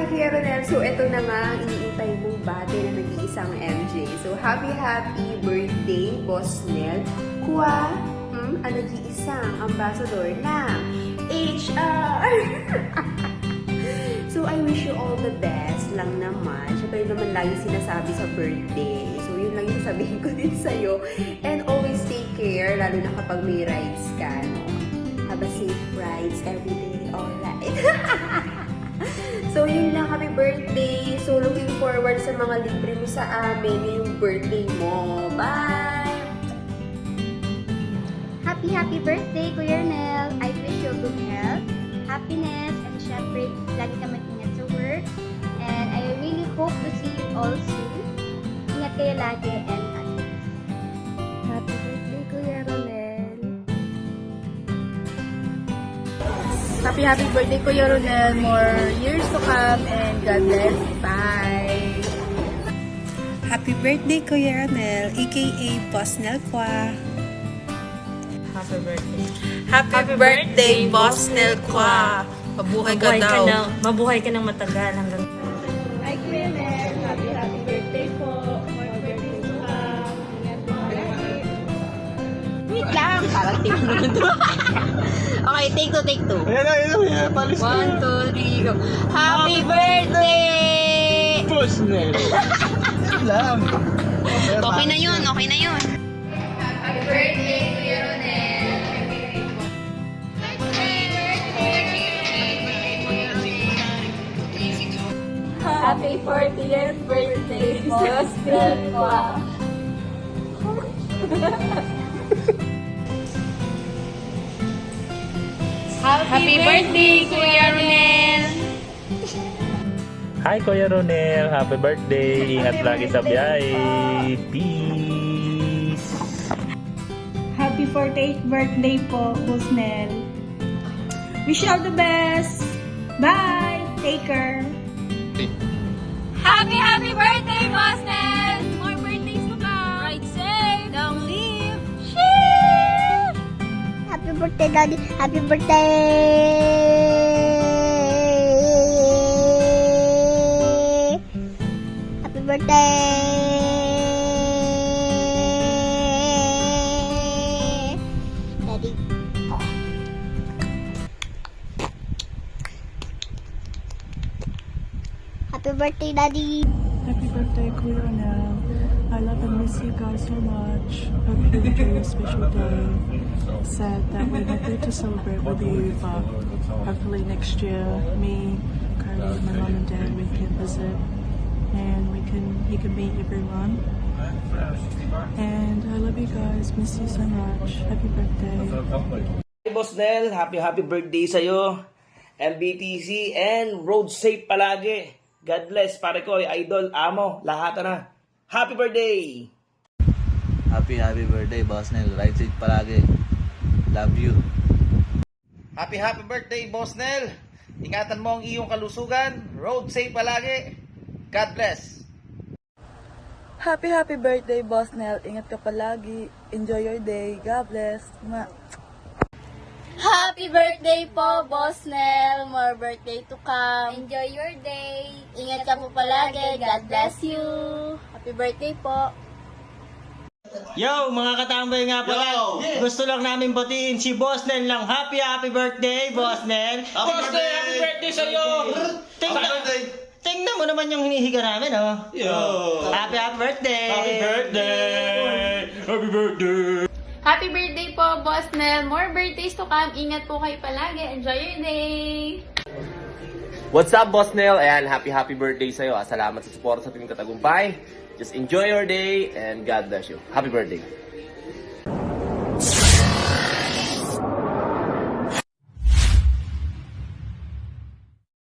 Kuya Ronel. So, ito na nga ang iniintay mong bate na nag-iisang MJ. So, happy birthday, Boss Nel. Kwa, ang nag-iisang ambassador ng HR. So, I wish you all the best lang naman. Siyempre yun naman lagi sinasabi sa birthday. So, yun lang yung sabihin ko din sa'yo. And always take care, lalo na kapag may rides ka. No? Have a safe rides every day. Alright. So, yun lang. Happy birthday. So, looking forward sa mga libre mo sa amin ngayong birthday mo. Bye! Happy birthday, Kuya Ronel. I wish you good health, happiness, and syempre, lagi ka mag-ingat sa work. And I really hope to see you all soon. Ingat kayo lagi and happiness. Happy birthday, Kuya Ronel. Happy birthday, Kuya Ronel. More years to come and God bless. Bye! Happy birthday, Kuya Ronel, aka Boss Nel Kwa. Happy birthday. Happy birthday, Boss Nel Kwa. Mabuhay ka daw. Mabuhay ka ng matagal hanggang... Hi, Kuya Nel. Happy birthday po. More birthday to come. Ingat po lagi. Wait lang. Parang tingin naman to. Okay, take two. Ayan, palis na. 1, 2, 3, go. Happy birthday! Boss Nel. Yun lang. Okay na yun. Happy birthday, Kuya Ronel. Happy 40th birthday, Boss Nel Kwa. Happy birthday, Kuya Ronel! Hi Kuya Ronel, happy birthday! Ingat lagi sa biyahe. Peace! Happy 48th birthday po, Boss Nel. Wish you all the best. Bye! Take care. Happy birthday, Boss Nel! More birthdays to come! Ride safe! Don't leave! Shit! Happy birthday, Daddy! Happy birthday! Happy birthday! Daddy. Happy birthday, Daddy! Happy birthday, Kuya Ronel. I love and miss you guys so much. Hope you enjoy your special day. Sad that we're not there to celebrate with you, but hopefully next year, me, Carly, my mom and dad, we can visit and you can meet everyone. And I love you guys. Miss you so much. Happy birthday. Hey, Boss Nel, happy birthday sa'yo. MBTC and road safe palagi. God bless, pare ko, idol, amo, lahat na. Happy birthday! Happy birthday, Boss Nel. Ride safe palagi. Love you. Happy birthday, Boss Nel. Ingatan mo ang iyong kalusugan. Road safe palagi. God bless. Happy birthday, Boss Nel. Ingat ka palagi. Enjoy your day. God bless. Happy birthday po, Boss Nel. More birthday to come. Enjoy your day. Ingat ka po palagi. God bless you. Happy birthday po. Yo, mga katambay nga pala. Gusto lang namin batiin si Boss Nel ng happy birthday, Boss Nel. Boss Nel, happy birthday sa'yo. Tingnan mo naman yung hinihiga namin, oh. Yo. Happy birthday. Happy birthday. Happy birthday. Happy birthday po, Boss Nel. More birthdays to come. Ingat po kayo palagi. Enjoy your day. What's up, Boss Nel? Ayan, happy birthday sa'yo. Salamat sa support sa Team Katagumpay. Just enjoy your day and God bless you. Happy birthday.